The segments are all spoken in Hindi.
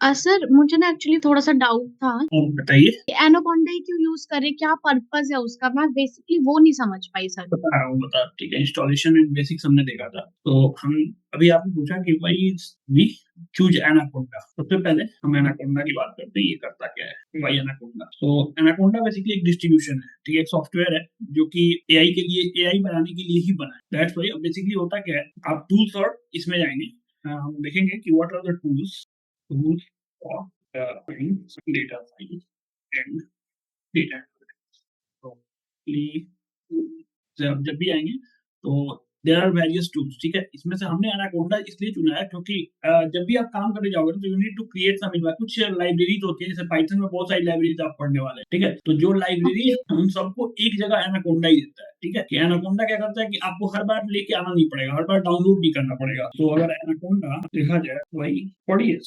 सर मुझे ना एक्चुअली थोड़ा-सा डाउट था बताइए। कि एनाकोंडा ही क्यों यूज़ करें? क्या पर्पज़ है उसका? मैं बेसिकली वो नहीं समझ पाई सर। बता रहा हूँ बता ठीक है, इंस्टॉलेशन एंड बेसिक्स हमने देखा था। तो हम अभी आपने पूछा कि व्हाई वी चूज़ एनाकोंडा। सबसे पहले हम एनाकोंडा की बात करते हैं, ये करता क्या है? Why anaconda? तो एनाकोंडा बेसिकली एक डिस्ट्रीब्यूशन है, ठीक है? एक सॉफ्टवेयर है जो कि एआई के लिए, एआई बनाने के लिए ही बना है। That's why. अब बेसिकली होता क्या है, आप टूल्स और इसमें जाएँगे, हम देखेंगे कि what are the tools tools for data science and data. तो ये जब जब भी आएँगे तो देयर आर वेरियस टूल्स, ठीक है? इसमें से हमने एनाकोंडा इसलिए चुना है क्योंकि जब भी आप काम करने जाओगे ना तो you need to create some environment. कुछ लाइब्रेरीज़ होती है, जैसे पाइथन में बहुत सारी लाइब्रेरीज़ आप पढ़ने वाले हैं, ठीक है? तो जो ओके। लाइब्रेरीज़ उन सबको एक जगह एनाकोंडा ही देता है, ठीक है? कि एनाकोंडा क्या करता है कि आपको हर बार लेके आना नहीं पड़ेगा, हर बार डाउनलोड नहीं करना पड़ेगा। तो अगर एनाकोंडा देखा जाए वही पढ़िए,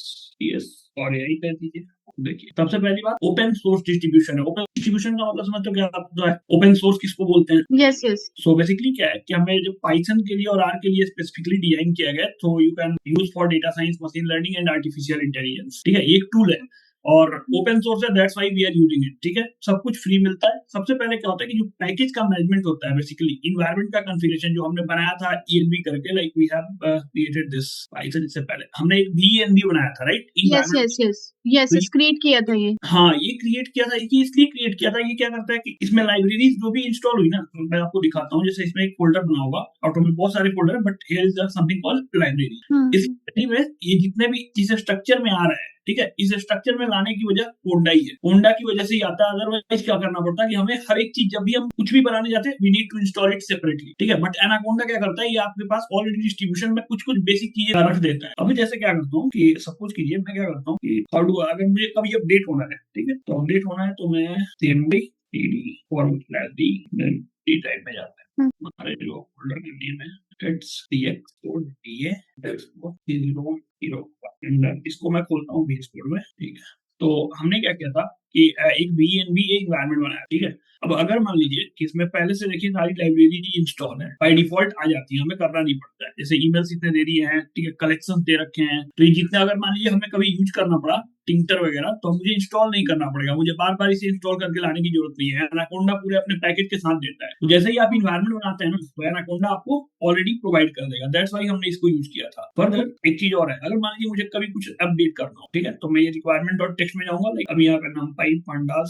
यस, और यही कर दीजिए। देखिए, सबसे पहली बात ओपन सोर्स डिस्ट्रीब्यूशन है। ओपन डिस्ट्रीब्यूशन का मतलब समझते हो क्या होता है? ओपन सोर्स किसको बोलते हैं? Yes, yes. सो बेसिकली क्या है कि हमें जो पाइथन के लिए और आर के लिए स्पेसिफिकली डिजाइन किया गया है, तो you can use for data science, machine learning and artificial intelligence, ठीक है? ये एक टूल है और ओपन सोर्स है, that's why we are using it, ठीक है? सब कुछ फ्री मिलता है। सबसे पहले क्या होता है कि जो पैकेज का मैनेजमेंट होता है, बेसिकली एनवायरनमेंट का कॉन्फ़िगरेशन जो हमने बनाया था ईएनवी करके, like we have created this Python. इससे पहले हमने एक वीएनवी बनाया था, right? Yes, environment. Yes, yes. Yes, तो यस, क्रिएट किया था ये। हाँ, ये क्रिएट किया था, ये इसलिए क्रिएट किया था, ये क्या करता है कि इसमें लाइब्रेरीज़ जो भी इंस्टॉल हुई ना, तो मैं आपको दिखाता हूँ। जैसे इसमें एक फ़ोल्डर बना होगा, ऑटो में बहुत सारे फ़ोल्डर हैं, but here is something called library. हुँ, इस हुँ। लाइब्रेरी में ये जितने भी इस स्ट्रक्चर में आ रहा है, ठीक है? इस स्ट्रक्चर में लाने की वजह कोंडा ही है। कोंडा की वजह से ही आता है, अदरवाइज़ क्या करना पड़ता है कि हमें हर एक चीज़ जब भी हम कुछ भी बनाने जाते हैं, we need to install it separately, ठीक है? बट एनाकोंडा क्या करता है, ये आपके पास ऑलरेडी डिस्ट्रीब्यूशन में कुछ-कुछ बेसिक चीज़ें रख देता है। अभी जैसे क्या करता हूँ कि सपोज़ कीजिए मैं क्या करता हूँ कि हाउ डू, अगर मुझे कभी अपडेट होना है, ठीक है? तो अपडेट होना है तो मैं CMD TD forward slash D then D type में जाता है। हुँ। हमारे जो फ़ोल्डर का नेम है, it's TX dot DA that's what 001 and इसको मैं खोलता हूँ VS कोड में, ठीक है? तो हमने क्या किया था कि एक वीएनवी एक एनवायरनमेंट बनाया, ठीक है? अब अगर मान लीजिए कि इसमें पहले से देखिए सारी लाइब्रेरी इंस्टॉल है, बाय डिफ़ॉल्ट आ जाती है, हमें करना नहीं पड़ता है। जैसे ईमेल्स इतने दे दिए हैं, ठीक है? कलेक्शंस दे रखे हैं, तो ये जितने अगर मान लीजिए हमें कभी यूज़ करना पड़ा टिंकर वगैरह, तो मुझे इंस्टॉल नहीं करना पड़ेगा, मुझे बार-बार इसे इंस्टॉल करके लाने की ज़रूरत नहीं है। एनाकोंडा पूरे अपने पैकेज के साथ देता है। तो जैसे ही आप एनवायरनमेंट बनाते हैं ना, तो एनाकोंडा आपको ऑलरेडी प्रोवाइड कर देगा। दैट्स व्हाई हमने इसको यूज़ किया था। फर्दर एक चीज़ और है, अगर मान लीजिए मुझे कभी कुछ अपडेट करना हो, ठीक है? तो मैं ये रिक्वायरमेंट डॉट टेक्स्ट में जाऊँगा, लाइक अभी यहाँ पे numpy pandas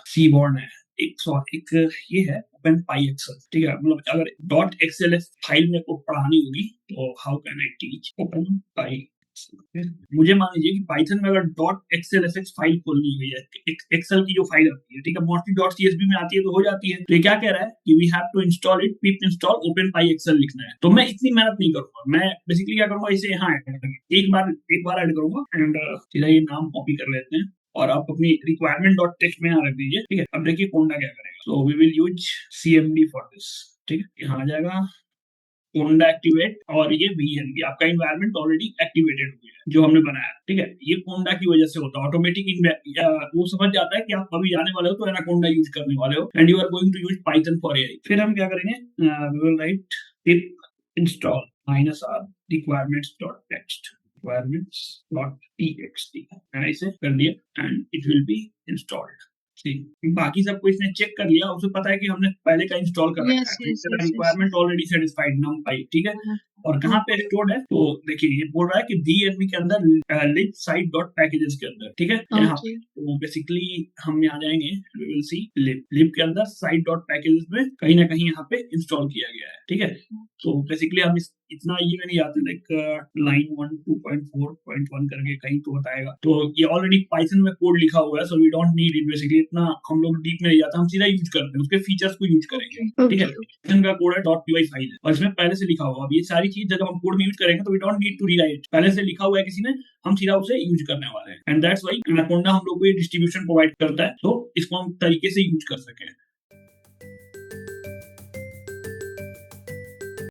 सीबॉर्न है। एक ये है ओपन पाई एक्सेल, ठीक है? मतलब अगर डॉट एक्सएलएस फाइल मेरे को पढ़ानी होगी, तो how can I teach open pie? मुझे मान लीजिए कि पाइथन में अगर डॉट एक्सएलएसएक्स फाइल खोलनी हुई है, एक्सेल की जो फाइल आती है, ठीक है? मोस्टली डॉट सीएसवी में आती है तो हो जाती है। तो ये क्या कह रहा है कि we have to install it, pip install openpyxl लिखना है। तो मैं इतनी मेहनत नहीं करूंगा, मैं बेसिकली क्या करूंगा, इसे यहाँ ऐड करूंगा, एक बार ऐड करूंगा एंड सीधा ये नाम कॉपी कर लेते हैं और आप अपनी रिक्वायरमेंट डॉट टेक्स्ट में यहाँ रख दीजिए, ठीक है? अब देखिए कोंडा क्या करेगा। So we will use CMD for this, ठीक है? यहाँ आ जाएगा कोंडा एक्टिवेट और ये वीएनवी, आपका एनवायरनमेंट ऑलरेडी एक्टिवेटेड हो गया है जो हमने बनाया, ठीक है? ये कोंडा की वजह से होता है ऑटोमेटिक। वो समझ जाता है कि आप अभी जाने वाले हो तो एनाकोंडा यूज करने वाले हो and you are going to use Python for AI. फिर हम क्या करेंगे, we will write pip install -r requirements.txt मैंने इसे कर दिया and it will be installed. ठीक, बाकी सब कुछ इसने चेक कर लिया, उसे पता है कि हमने पहले का इंस्टॉल कर रखा यस, है, तो यस, इसका yes, yes. Requirement already satisfied numpy, ठीक है? हाँ, और कहाँ पे ओके। स्टोर्ड है, तो देखिए ये बोल रहा है कि वीएनवी के अंदर लिब साइट डॉट पैकेजेस के अंदर, ठीक है? यहाँ ओके। पे तो बेसिकली हम यहाँ जाएंगे, वी विल सी लिब के अंदर साइट डॉट पैकेजेस में कहीं ना कहीं यहाँ पे इंस्टॉल किया गया है, ठीक है? तो बेसिकली हम इतना ये में नहीं जाते, लाइक लाइन 1 2.4.1 करके कहीं तो बताएगा, तो ये ऑलरेडी पाइथन में कोड लिखा हुआ है, so we don't need it. Basically इतना हम लोग डीप में नहीं जाते, हम सीधा यूज करते हैं, उसके फीचर्स को यूज करेंगे, ओके, ठीक है? Okay, okay. पाइथन का कोड है .py फाइल है और इसमें पहले से लिखा हुआ। अब ये सारी चीज जब हम कोड में यूज करेंगे तो we don't need to rewrite, पहले से लिखा हुआ है किसी ने, हम सीधा उसे यूज करने वाले हैं एंड दैट्स व्हाई एनाकोंडा हम लोग को ये डिस्ट्रीब्यूशन प्रोवाइड करता है, तो इसको हम तरीके से यूज कर सकें।